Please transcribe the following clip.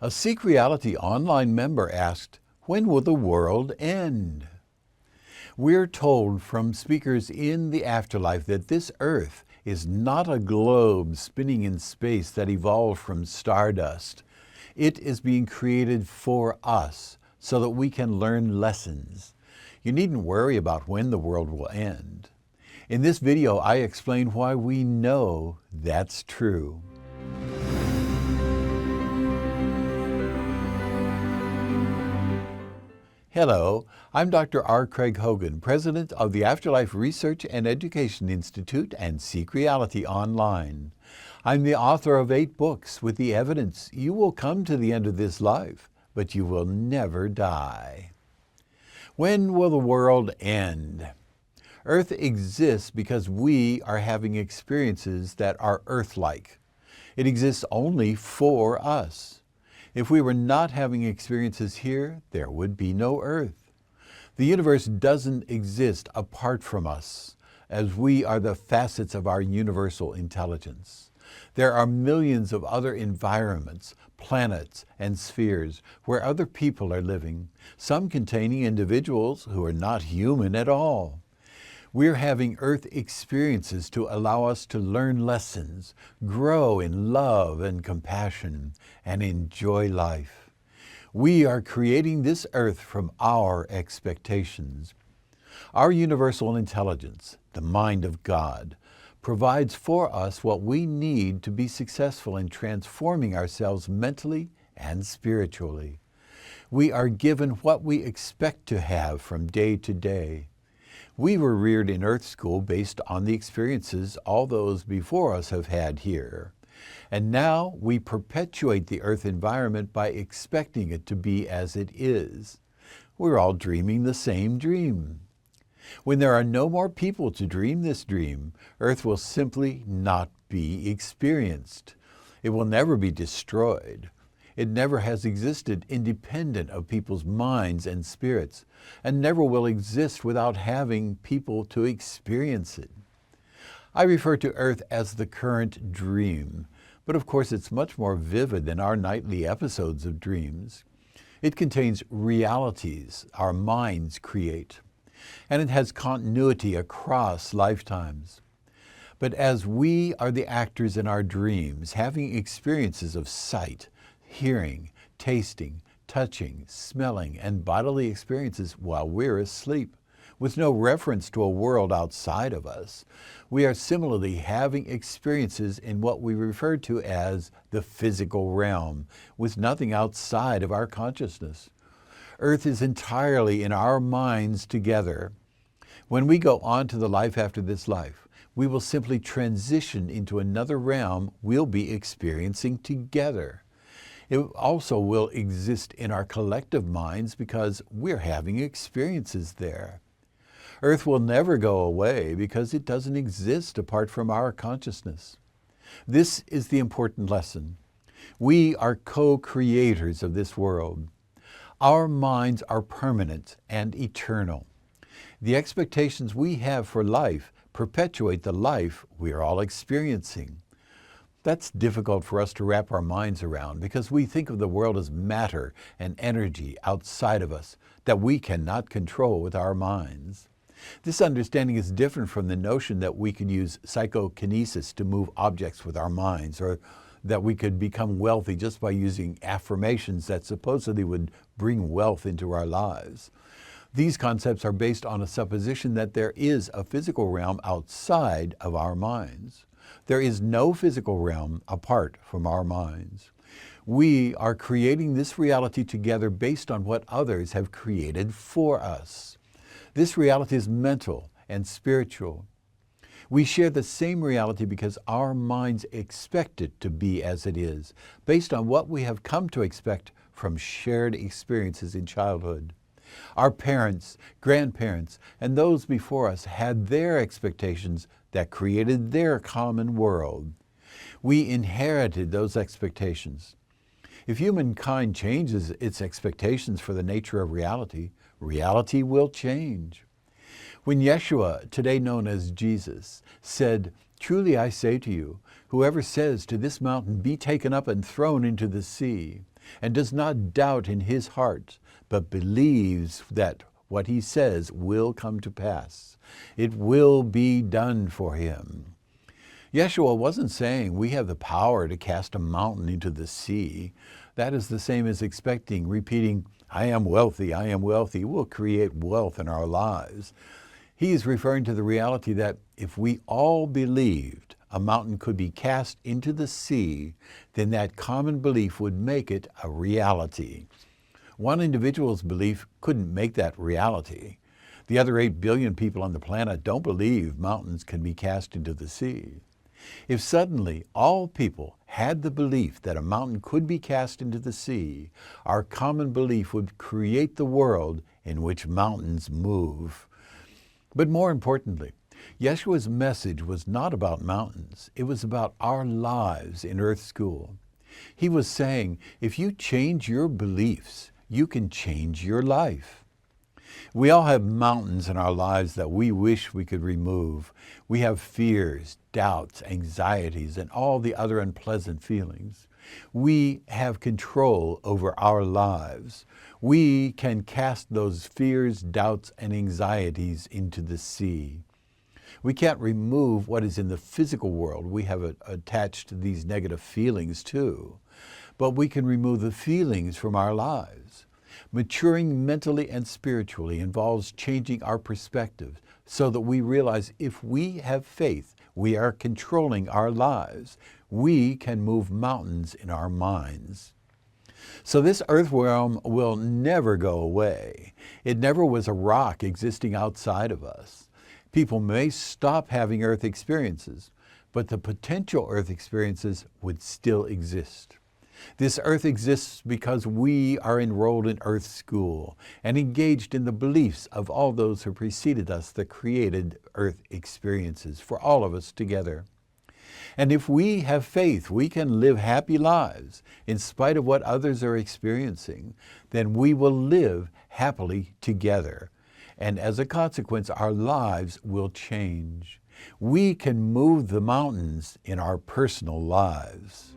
A Seek Reality online member asked, "When will the world end?" We're told from speakers in the afterlife that this earth is not a globe spinning in space that evolved from stardust. It is being created for us so that we can learn lessons. You needn't worry about when the world will end. In this video, I explain why we know that's true. Hello, I'm Dr. R. Craig Hogan, President of the Afterlife Research and Education Institute and Seek Reality Online. I'm the author of 8 books with the evidence you will come to the end of this life, but you will never die. When will the world end? Earth exists because we are having experiences that are Earth-like. It exists only for us. If we were not having experiences here, there would be no Earth. The universe doesn't exist apart from us, as we are the facets of our universal intelligence. There are millions of other environments, planets, and spheres where other people are living, some containing individuals who are not human at all. We're having Earth experiences to allow us to learn lessons, grow in love and compassion, and enjoy life. We are creating this Earth from our expectations. Our universal intelligence, the mind of God, provides for us what we need to be successful in transforming ourselves mentally and spiritually. We are given what we expect to have from day to day. We were reared in Earth School based on the experiences all those before us have had here. And now we perpetuate the Earth environment by expecting it to be as it is. We're all dreaming the same dream. When there are no more people to dream this dream, Earth will simply not be experienced. It will never be destroyed. It never has existed independent of people's minds and spirits, and never will exist without having people to experience it. I refer to Earth as the current dream, but of course it's much more vivid than our nightly episodes of dreams. It contains realities our minds create, and it has continuity across lifetimes. But as we are the actors in our dreams, having experiences of sight, hearing, tasting, touching, smelling, and bodily experiences while we're asleep, with no reference to a world outside of us, we are similarly having experiences in what we refer to as the physical realm, with nothing outside of our consciousness. Earth is entirely in our minds together. When we go on to the life after this life, we will simply transition into another realm we'll be experiencing together. It also will exist in our collective minds because we're having experiences there. Earth will never go away because it doesn't exist apart from our consciousness. This is the important lesson. We are co-creators of this world. Our minds are permanent and eternal. The expectations we have for life perpetuate the life we're all experiencing. That's difficult for us to wrap our minds around because we think of the world as matter and energy outside of us that we cannot control with our minds. This understanding is different from the notion that we could use psychokinesis to move objects with our minds, or that we could become wealthy just by using affirmations that supposedly would bring wealth into our lives. These concepts are based on a supposition that there is a physical realm outside of our minds. There is no physical realm apart from our minds. We are creating this reality together based on what others have created for us. This reality is mental and spiritual. We share the same reality because our minds expect it to be as it is, based on what we have come to expect from shared experiences in childhood. Our parents, grandparents, and those before us had their expectations that created their common world. We inherited those expectations. If humankind changes its expectations for the nature of reality, reality will change. When Yeshua, today known as Jesus, said, "Truly I say to you, whoever says to this mountain, be taken up and thrown into the sea, and does not doubt in his heart, but believes that what he says will come to pass. It will be done for him. Yeshua wasn't saying we have the power to cast a mountain into the sea. That is the same as repeating, I am wealthy, will create wealth in our lives. He is referring to the reality that if we all believed a mountain could be cast into the sea, then that common belief would make it a reality. One individual's belief couldn't make that reality. The other 8 billion people on the planet don't believe mountains can be cast into the sea. If suddenly all people had the belief that a mountain could be cast into the sea, our common belief would create the world in which mountains move. But more importantly, Yeshua's message was not about mountains. It was about our lives in Earth School. He was saying, if you change your beliefs, you can change your life. We all have mountains in our lives that we wish we could remove. We have fears, doubts, anxieties, and all the other unpleasant feelings. We have control over our lives. We can cast those fears, doubts, and anxieties into the sea. We can't remove what is in the physical world. We have attached these negative feelings to, but we can remove the feelings from our lives. Maturing mentally and spiritually involves changing our perspective so that we realize if we have faith, we are controlling our lives. We can move mountains in our minds. So this earthworm will never go away. It never was a rock existing outside of us. People may stop having earth experiences, but the potential earth experiences would still exist. This earth exists because we are enrolled in Earth School and engaged in the beliefs of all those who preceded us that created earth experiences for all of us together. And if we have faith, we can live happy lives in spite of what others are experiencing, then we will live happily together. And as a consequence, our lives will change. We can move the mountains in our personal lives.